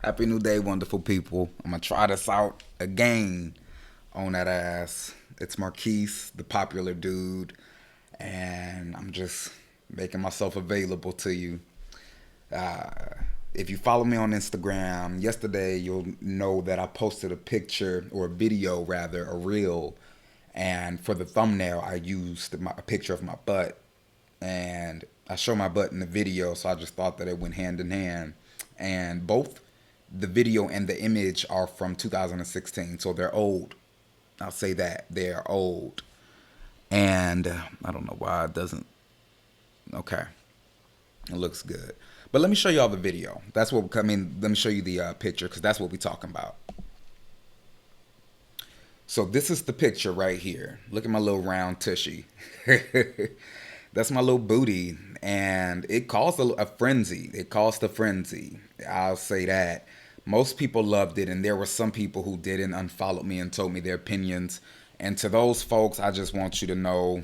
Happy New Day, wonderful people. I'm gonna try this out again on that ass. It's Marquise, the popular dude, and I'm just making myself available to you. Uh, if you follow me on Instagram, yesterday you'll know that I posted a picture or a video, rather, a reel, and for the thumbnail I used a picture of my butt, and I show my butt in the video, so I just thought that it went hand in hand. And both the video and the image are from 2016, so they're old. I'll say that they're old, and I don't know why it doesn't. Okay, it looks good, but let me show you all the video. That's what I mean. Let me show you the picture because that's what we're talking about. So this is the picture right here. Look at my little round tushy. That's my little booty, and it caused a frenzy. It caused a frenzy. I'll say that. Most people loved it, and there were some people who didn't, unfollowed me and told me their opinions. And to those folks, I just want you to know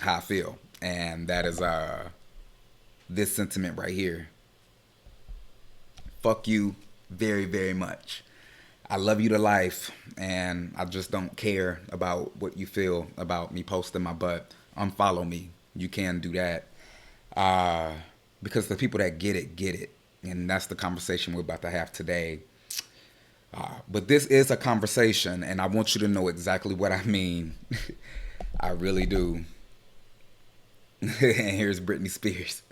how I feel, and that is this sentiment right here. Fuck you very, very much. I love you to life, and I just don't care about what you feel about me posting my butt. Unfollow me. You can do that. Uh, because the people that get it. And that's the conversation we're about to have today. But this is a conversation, and I want you to know exactly what I mean. I really do. And here's Britney Spears.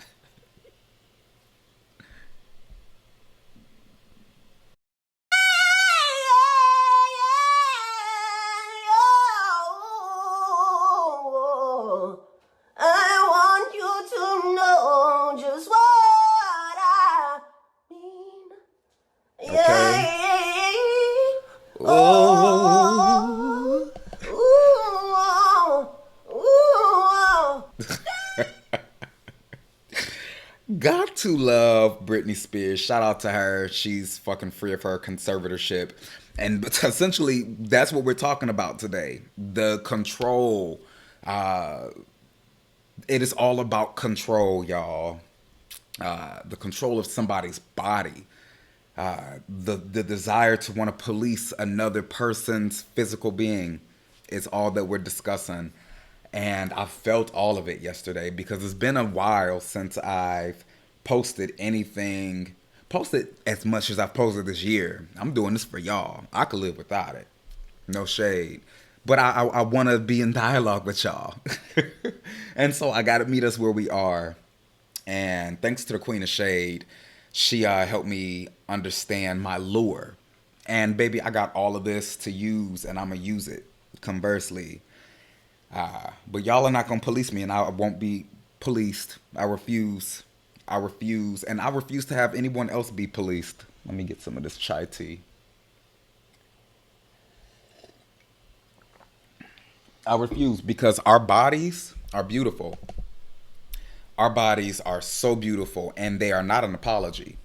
I want you to know just what I mean. Okay. Yeah. Oh. Got to love Britney Spears. Shout out to her. She's fucking free of her conservatorship. And essentially, that's what we're talking about today. The control. Uh, it is all about control, y'all. The control of somebody's body. The desire to want to police another person's physical being is all that we're discussing. And I felt all of it yesterday because it's been a while since I've posted anything, posted as much as I've posted this year. I'm doing this for y'all. I could live without it. No shade. But I want to be in dialogue with y'all. And so I got to meet us where we are. And thanks to the Queen of Shade, she helped me understand my lure. And baby, I got all of this to use, and I'm going to use it. Conversely, but y'all are not gonna police me, and I won't be policed. I refuse. I refuse, and I refuse to have anyone else be policed. Let me get some of this chai tea. I refuse because our bodies are beautiful. Our bodies are so beautiful, and they are not an apology.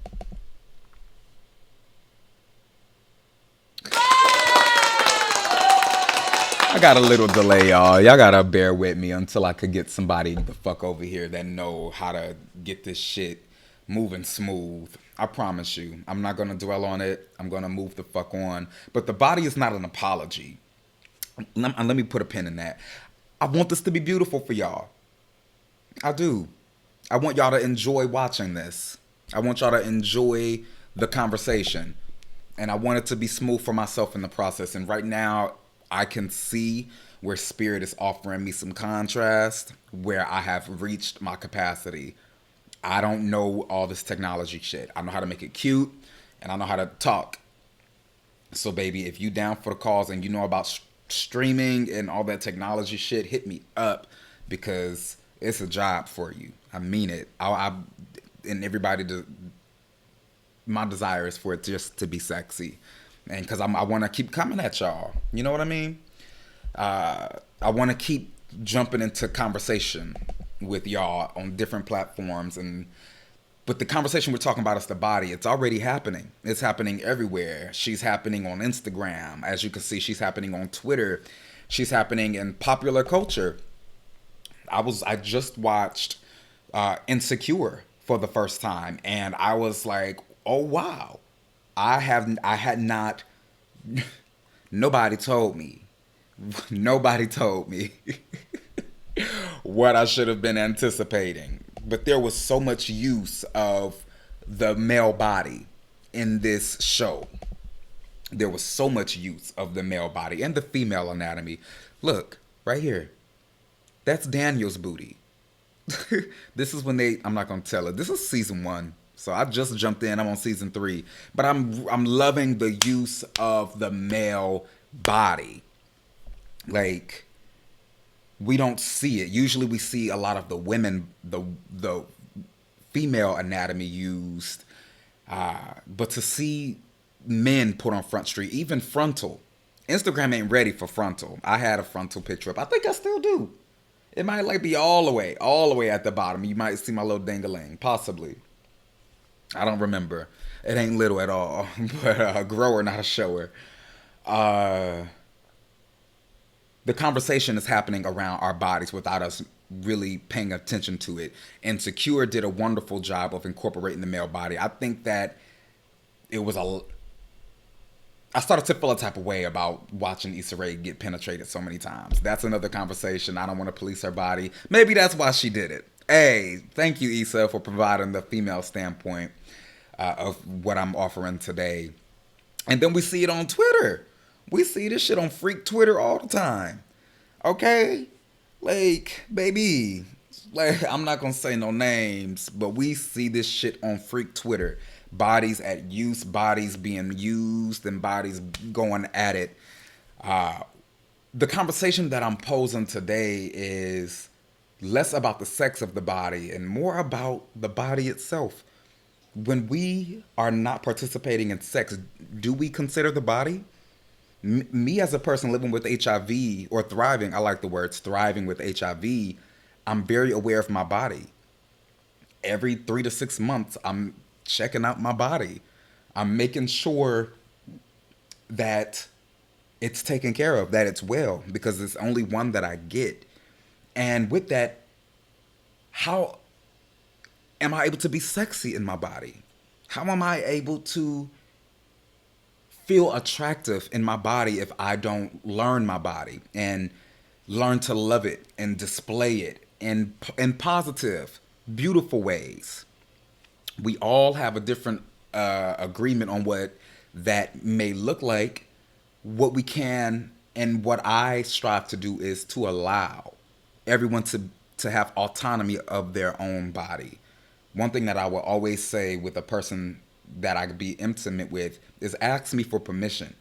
I got a little delay, y'all. Y'all gotta bear with me until I could get somebody the fuck over here that know how to get this shit moving smooth. I promise you. I'm not gonna dwell on it. I'm gonna move the fuck on. But the body is not an apology. Let me put a pin in that. I want this to be beautiful for y'all. I do. I want y'all to enjoy watching this. I want y'all to enjoy the conversation. And I want it to be smooth for myself in the process. And right now, I can see where Spirit is offering me some contrast, where I have reached my capacity. I don't know all this technology shit. I know how to make it cute, and I know how to talk. So, baby, if you down for the cause and you know about streaming and all that technology shit, hit me up because it's a job for you. I mean it. And everybody, my desire is for it just to be sexy, and because I want to keep coming at y'all. You know what I mean? I want to keep jumping into conversation with y'all on different platforms, and but the conversation we're talking about is the body. It's already happening. It's happening everywhere. She's happening on Instagram, as you can see. She's happening on Twitter. She's happening in popular culture. I just watched Insecure for the first time, and I was like, Oh wow. I had not nobody told me. Nobody told me what I should have been anticipating. But there was so much use of the male body in this show. There was so much use of the male body and the female anatomy. Look, right here. That's Daniel's booty. This is when I'm not gonna tell it. This is season 1. So I just jumped in. I'm on season 3. But I'm loving the use of the male body. Like, we don't see it. Usually we see a lot of the women, the female anatomy used. But to see men put on Front Street, even Frontal. Instagram ain't ready for Frontal. I had a Frontal picture up. I think I still do. It might like be all the way at the bottom. You might see my little ding-a-ling, possibly. I don't remember. It ain't little at all, but a grower, not a shower. The conversation is happening around our bodies without us really paying attention to it. And Secure did a wonderful job of incorporating the male body. I think that it was I started to feel a type of way about watching Issa Rae get penetrated so many times. That's another conversation. I don't want to police her body. Maybe that's why she did it. Hey, thank you, Issa, for providing the female standpoint of what I'm offering today. And then we see it on Twitter. We see this shit on Freak Twitter all the time. Okay? Like, baby. Like, I'm not going to say no names, but we see this shit on Freak Twitter. Bodies at use, bodies being used, and bodies going at it. The conversation that I'm posing today is less about the sex of the body and more about the body itself. When we are not participating in sex, do we consider the body? Me as a person living with HIV or thriving, I like the words thriving with HIV, I'm very aware of my body. Every 3 to 6 months, I'm checking out my body. I'm making sure that it's taken care of, that it's well, because it's only one that I get. And with that, how am I able to be sexy in my body? How am I able to feel attractive in my body if I don't learn my body and learn to love it and display it in positive, beautiful ways? We all have a different agreement on what that may look like. What we can and what I strive to do is to allow everyone to have autonomy of their own body. One thing that I will always say with a person that I could be intimate with is ask me for permission.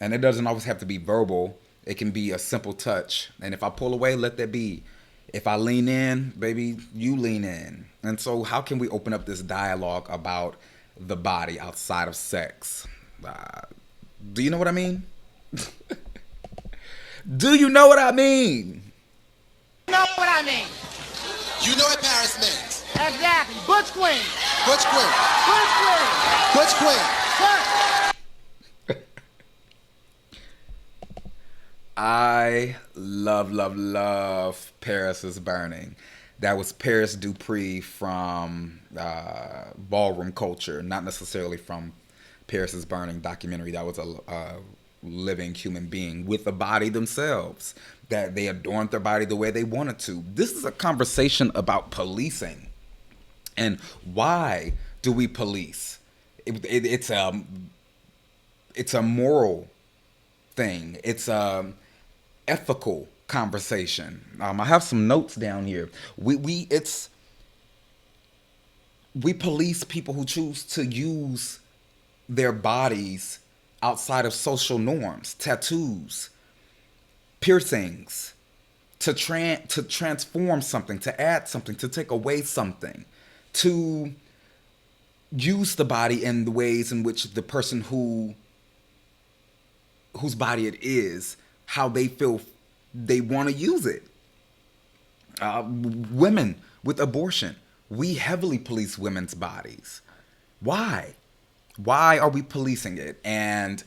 And it doesn't always have to be verbal. It can be a simple touch. And if I pull away, let that be. If I lean in, baby, you lean in. And so how can we open up this dialogue about the body outside of sex? Do you know what I mean? Do you know what I mean? You know what I mean? You know what Paris means. Exactly. Butch Queen. Butch Queen. Butch Queen. Butch Queen. Butch. I love Paris is Burning. That was Paris Dupree from Ballroom Culture, not necessarily from Paris is Burning documentary. That was a living human being with a body themselves, that they adorned their body the way they wanted to. This is a conversation about policing. And why do we police? It's a moral thing. It's a ethical conversation. I have some notes down here. We police people who choose to use their bodies outside of social norms, tattoos, piercings, to transform something, to add something, to take away something, to use the body in the ways in which the person whose body it is, how they feel they want to use it. Women with abortion, we heavily police women's bodies. Why? Why are we policing it? And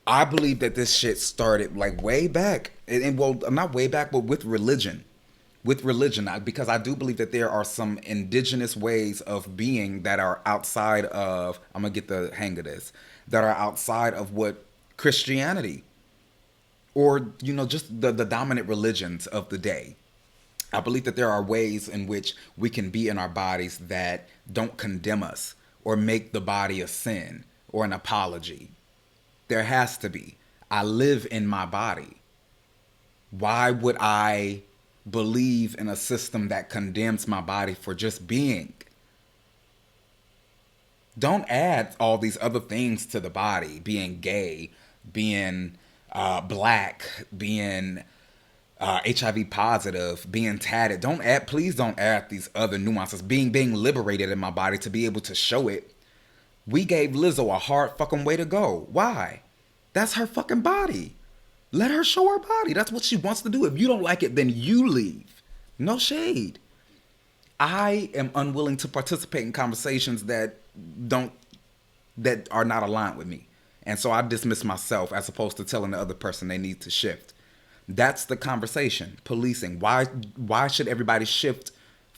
I believe that this shit started like way back, and well, not way back, but with religion. with religion, because I do believe that there are some indigenous ways of being that are outside of, I'm going to get the hang of this, that are outside of what Christianity or, just the dominant religions of the day. I believe that there are ways in which we can be in our bodies that don't condemn us or make the body a sin or an apology. There has to be. I live in my body. Why would I believe in a system that condemns my body for just being? Don't add all these other things to the body, being gay, being black, being HIV positive, being tatted. Please don't add these other nuances. Being liberated in my body to be able to show it. We gave Lizzo a hard fucking way to go. Why? That's her fucking body. Let her show her body. That's what she wants to do. If you don't like it, then you leave. No shade. I am unwilling to participate in conversations that are not aligned with me. And so I dismiss myself as opposed to telling the other person they need to shift. That's the conversation. Policing. Why should everybody shift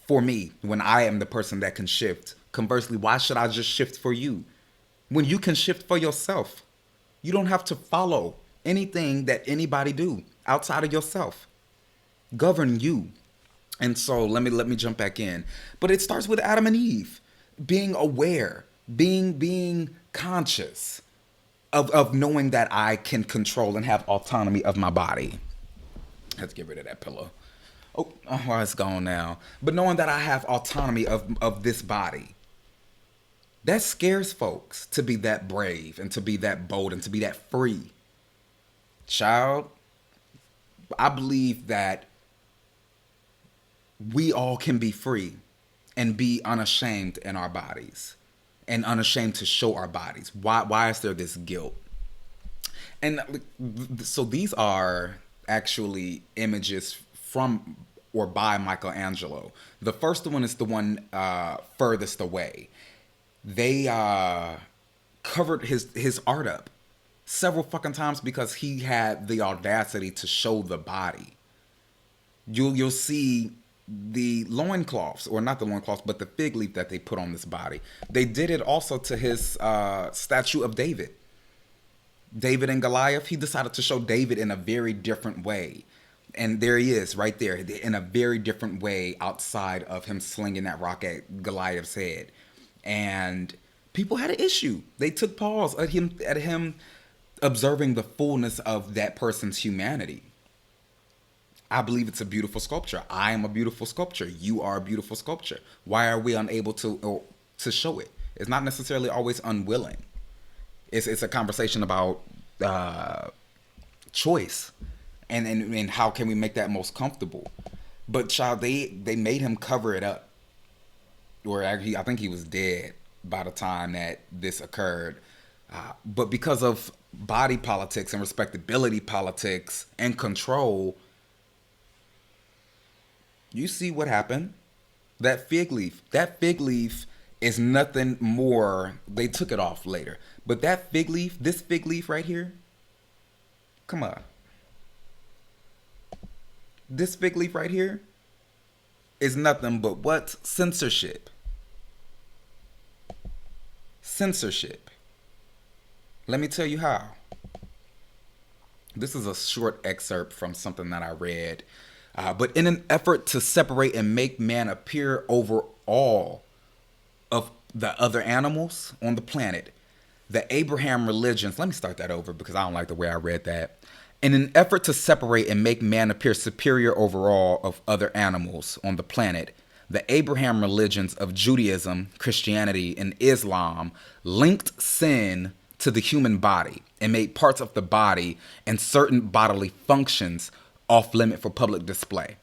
for me when I am the person that can shift? Conversely, why should I just shift for you when you can shift for yourself? You don't have to follow anything that anybody do outside of yourself. Govern you. And so let me jump back in. But it starts with Adam and Eve being aware, being conscious of knowing that I can control and have autonomy of my body. Let's get rid of that pillow. Oh, it's gone now. But knowing that I have autonomy of this body. That scares folks, to be that brave and to be that bold and to be that free. Child, I believe that we all can be free and be unashamed in our bodies and unashamed to show our bodies. Why is there this guilt? And so these are actually images from or by Michelangelo. The first one is the one furthest away. They covered his art up several fucking times because he had the audacity to show the body. You'll see the loincloths, or not the loincloths, but the fig leaf that they put on this body. They did it also to his statue of David. David and Goliath, he decided to show David in a very different way. And there he is right there in a very different way outside of him slinging that rock at Goliath's head. And people had an issue. They took pause at him observing the fullness of that person's humanity. I believe it's a beautiful sculpture. I am a beautiful sculpture. You are a beautiful sculpture. Why are we unable to show it? It's not necessarily always unwilling. It's a conversation about choice and how can we make that most comfortable. But child, they made him cover it up. Or actually, I think he was dead by the time that this occurred. But because of body politics and respectability politics and control, you see what happened. That fig leaf is nothing more. They took it off later. But that fig leaf, this fig leaf right here, come on. This fig leaf right here is nothing but what? Censorship. Censorship. Let me tell you how. This is a short excerpt from something that I read. But in an effort to separate and make man appear over all of the other animals on the planet, the Abraham religions, let me start that over because I don't like the way I read that. In an effort to separate and make man appear superior over all of other animals on the planet, the Abraham religions of Judaism, Christianity, and Islam linked sin to the human body and made parts of the body and certain bodily functions off limit for public display.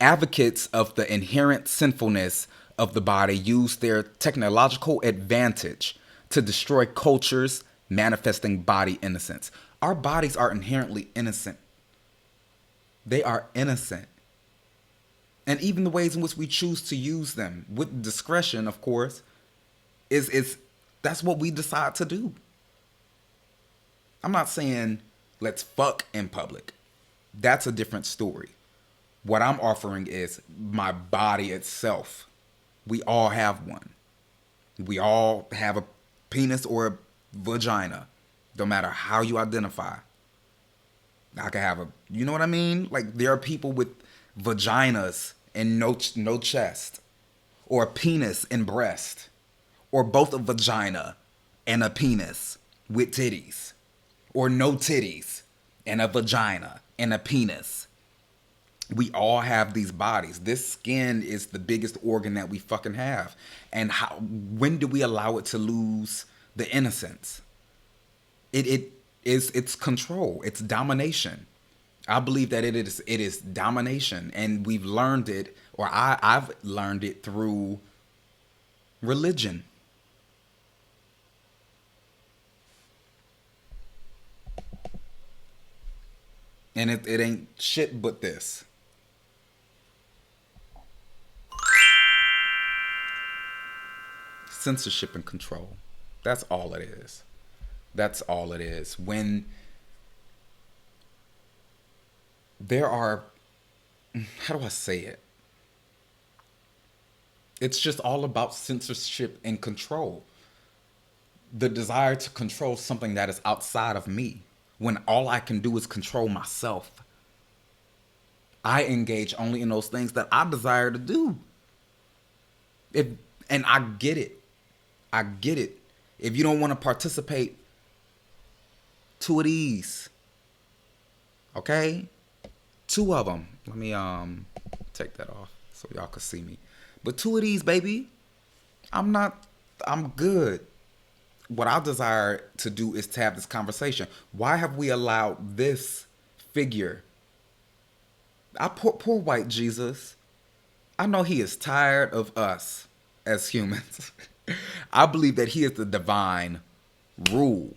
Advocates of the inherent sinfulness of the body use their technological advantage to destroy cultures manifesting body innocence. Our bodies are inherently innocent. They are innocent. And even the ways in which we choose to use them, with discretion, of course, that's what we decide to do. I'm not saying let's fuck in public. That's a different story. What I'm offering is my body itself. We all have one. We all have a penis or a vagina, no matter how you identify. I could have a, you know what I mean? Like there are people with vaginas and no chest, or a penis and breast, or both a vagina and a penis with titties, or no titties and a vagina and a penis. We all have these bodies. This skin is the biggest organ that we fucking have. And when do we allow it to lose the innocence? It's control. It's domination. I believe that it is domination, and we've learned it, or I've learned it through religion. And it ain't shit but this. Censorship and control. That's all it is. That's all it is. When there are, how do I say it? It's just all about censorship and control. The desire to control something that is outside of me, when all I can do is control myself. I engage only in those things that I desire to do. And I get it. I get it. If you don't want to participate, two of these. Okay? Two of them. Let me take that off so y'all can see me. But two of these, baby. I'm good. What I desire to do is to have this conversation. Why have we allowed this figure? Poor white Jesus. I know he is tired of us as humans. I believe that he is the divine rule.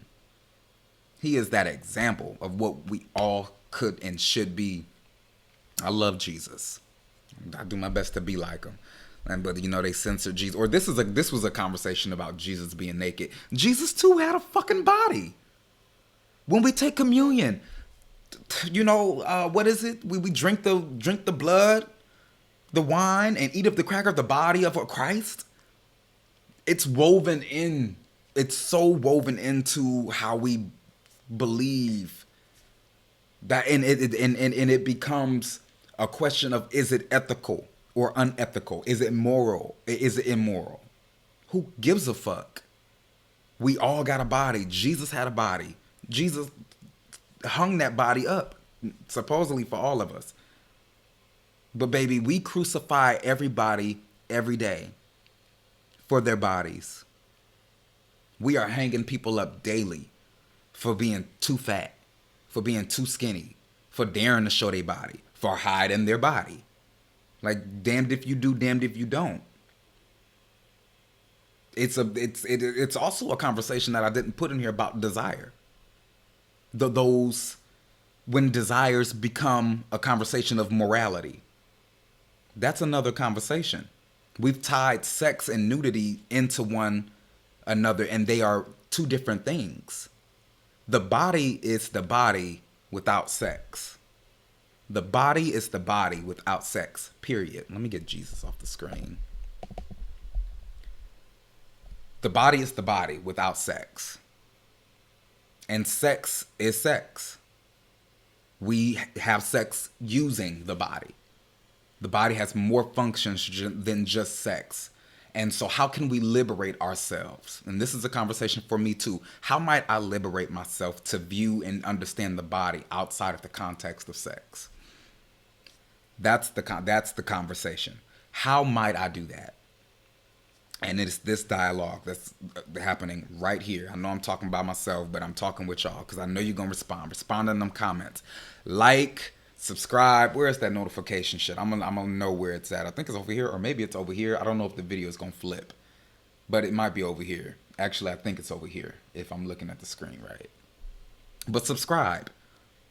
He is that example of what we all could and should be. I love Jesus. I do my best to be like him. But you know, they censored Jesus. Or this was a conversation about Jesus being naked. Jesus too had a fucking body. When we take communion, you know, what is it? We drink the blood, the wine, and eat of the cracker of the body of Christ. It's woven in. It's so woven into how we believe that, and it becomes a question of, is it ethical or unethical? Is it moral? Is it immoral? Who gives a fuck? We all got a body. Jesus had a body. Jesus hung that body up, supposedly for all of us. But baby, we crucify everybody every day for their bodies. We are hanging people up daily for being too fat, for being too skinny, for daring to show their body, for hiding their body. Like, damned if you do, damned if you don't. It's also a conversation that I didn't put in here about desire. Those when desires become a conversation of morality. That's another conversation. We've tied sex and nudity into one another, and they are two different things. The body is the body without sex. The body is the body without sex, period. Let me get Jesus off the screen. The body is the body without sex. And sex is sex. We have sex using the body. The body has more functions than just sex. And so how can we liberate ourselves? And this is a conversation for me too. How might I liberate myself to view and understand the body outside of the context of sex? That's the conversation. How might I do that? And it's this dialogue that's happening right here. I know I'm talking by myself, but I'm talking with y'all because I know you're going to respond. Respond in them comments. Like, subscribe. Where's that notification shit? I'm gonna know where it's at. I think it's over here, or maybe it's over here. I don't know if the video is gonna flip, but it might be over here. Actually, I think it's over here if I'm looking at the screen right. But subscribe,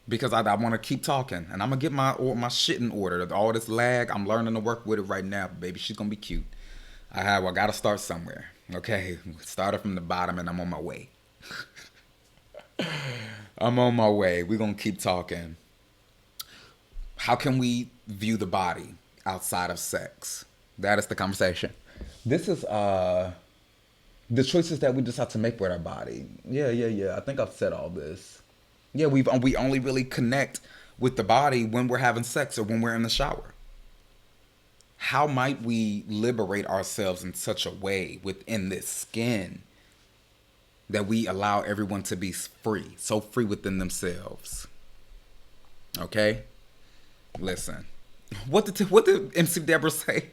because I want to keep talking, and I'm gonna get my shit in order. All this lag, I'm learning to work with it right now. Baby, she's gonna be cute. I gotta start somewhere. Okay, started from the bottom, and I'm on my way. I'm on my way. We're gonna keep talking. How can we view the body outside of sex? That is the conversation. This is the choices that we decide to make with our body. Yeah. I think I've said all this. Yeah, we only really connect with the body when we're having sex or when we're in the shower. How might we liberate ourselves in such a way within this skin that we allow everyone to be free, so free within themselves? Okay? Listen. What did MC Deborah say?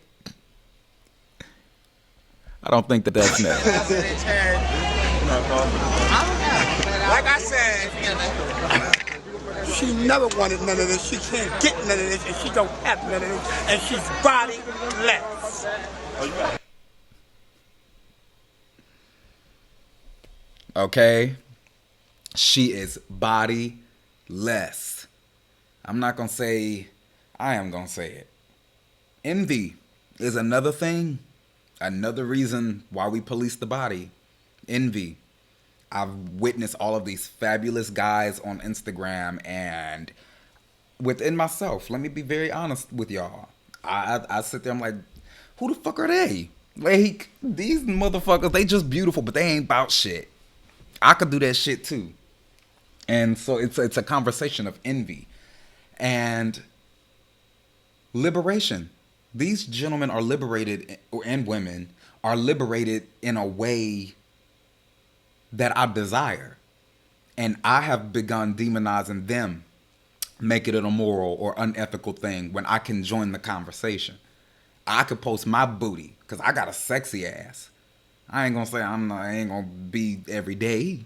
I don't think that that's next. Like I said, she never wanted none of this. She can't get none of this, and she don't have none of this, and she's bodiless. Okay? She is bodiless. I'm not going to say, I am going to say it. Envy is another thing, another reason why we police the body. Envy. I've witnessed all of these fabulous guys on Instagram, and within myself, let me be very honest with y'all. I sit there, I'm like, who the fuck are they? Like, these motherfuckers, they just beautiful, but they ain't about shit. I could do that shit too. And so it's a conversation of envy and liberation. These gentlemen are liberated, and women are liberated in a way that I desire. And I have begun demonizing them, making it a moral or unethical thing when I can join the conversation. I could post my booty because I got a sexy ass. I ain't gonna say I ain't gonna be every day.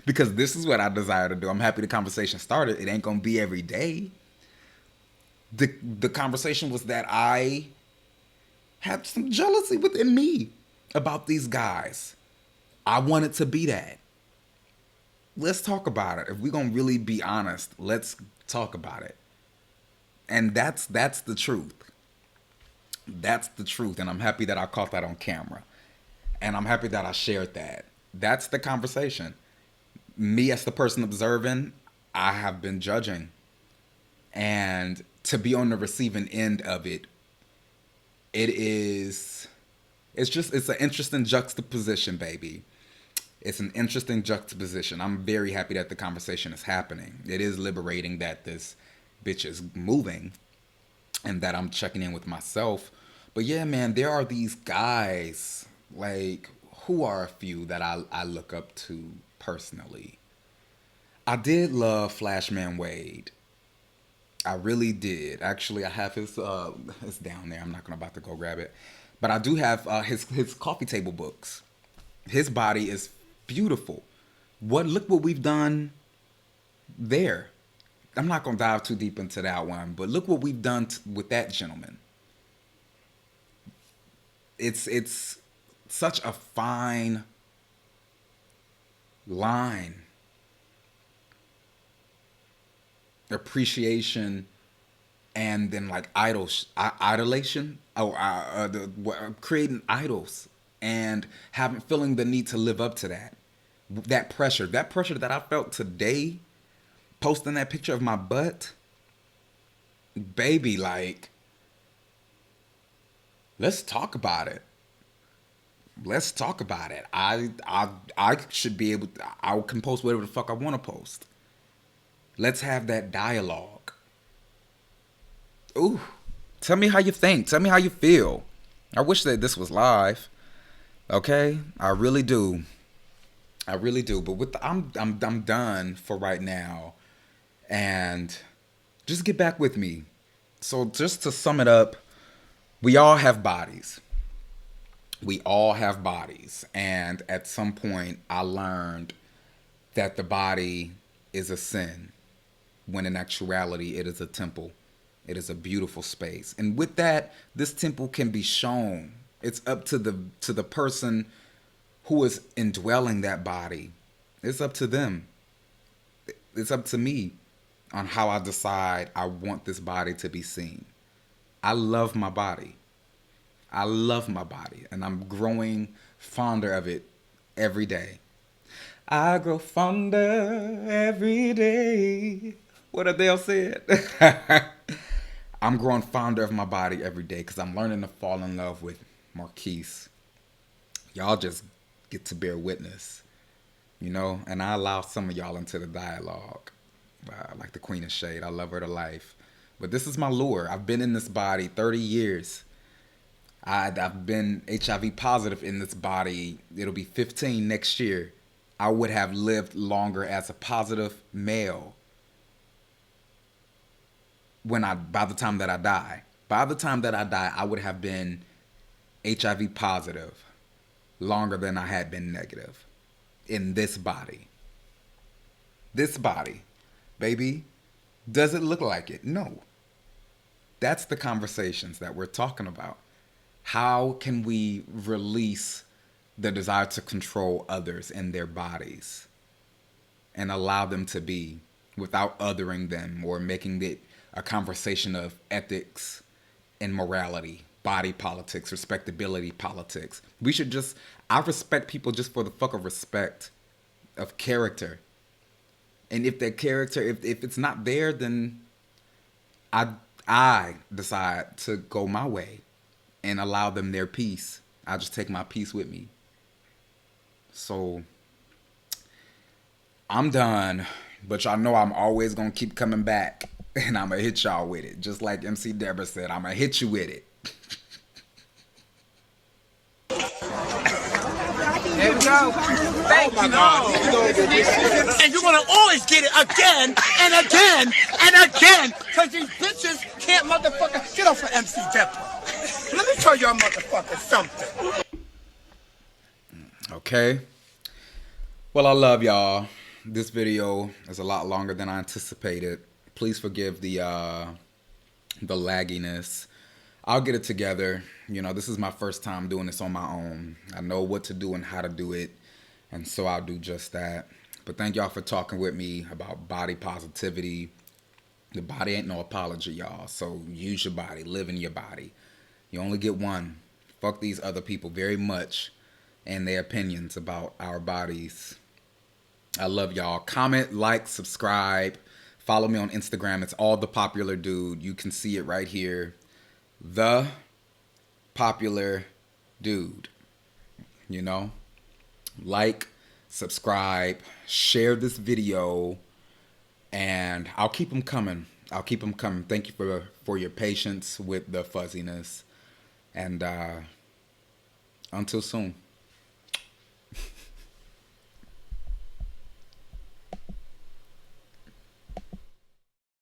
Because this is what I desire to do. I'm happy the conversation started. It ain't gonna be every day. The conversation was that I had some jealousy within me about these guys. I wanted to be that. Let's talk about it. If we're gonna really be honest, let's talk about it. And that's the truth. That's the truth. And I'm happy that I caught that on camera. And I'm happy that I shared that. That's the conversation. Me as the person observing, I have been judging. And to be on the receiving end of it, it's an interesting juxtaposition, baby. It's an interesting juxtaposition. I'm very happy that the conversation is happening. It is liberating that this bitch is moving and that I'm checking in with myself. But yeah, man, there are these guys, like, who are a few that I look up to personally. I did love Flashman Wade. I really did. Actually, I have his, it's down there. I'm not about to go grab it. But I do have his coffee table books. His body is beautiful. Look what we've done there. I'm not going to dive too deep into that one, but look what we've done with that gentleman. It's such a fine line. Appreciation and then like idolation. Creating idols and feeling the need to live up to that. That pressure that I felt today, posting that picture of my butt, baby, like, let's talk about it. Let's talk about it. I should be able to, I can post whatever the fuck I want to post. Let's have that dialogue. Ooh, tell me how you think. Tell me how you feel. I wish that this was live. Okay, I really do. I really do. But I'm done for right now. And just get back with me. So just to sum it up, we all have bodies. We all have bodies. And at some point, I learned that the body is a sin, when in actuality, it is a temple. It is a beautiful space. And with that, this temple can be shown. It's up to the person who is indwelling that body. It's up to them. It's up to me on how I decide I want this body to be seen. I love my body. I love my body. And I'm growing fonder of it every day. I grow fonder every day. What Adele said. I'm growing fonder of my body every day because I'm learning to fall in love with Marquise. Y'all just get to bear witness, you know? And I allow some of y'all into the dialogue. Like the Queen of Shade. I love her to life. But this is my lure. I've been in this body 30 years. I've been HIV positive in this body. It'll be 15 next year. I would have lived longer as a positive male by the time that I die. By the time that I die, I would have been HIV positive longer than I had been negative in this body. This body, baby, does it look like it? No. That's the conversations that we're talking about. How can we release the desire to control others and their bodies and allow them to be without othering them or making it a conversation of ethics and morality, body politics, respectability politics. I respect people just for the fuck of respect, of character. And if that character, if it's not there, then I decide to go my way and allow them their peace. I just take my peace with me. So I'm done, but y'all know I'm always gonna keep coming back, and I'm gonna hit y'all with it. Just like MC Deborah said, I'm gonna hit you with it. There we go. Thank you. And you're gonna always get it again and again and again, because these bitches can't motherfucker get off of MC Deborah. Let me tell y'all motherfuckers something. Okay. Well, I love y'all. This video is a lot longer than I anticipated. Please forgive the lagginess. I'll get it together. You know, this is my first time doing this on my own. I know what to do and how to do it, and so I'll do just that. But thank y'all for talking with me about body positivity. The body ain't no apology, y'all. So use your body. Live in your body. You only get one. Fuck these other people very much and their opinions about our bodies. I love y'all. Comment, like, subscribe. Follow me on Instagram. It's all the popular dude. You can see it right here. The popular dude. You know? Like, subscribe, share this video, and I'll keep them coming. I'll keep them coming. Thank you for your patience with the fuzziness. And until soon.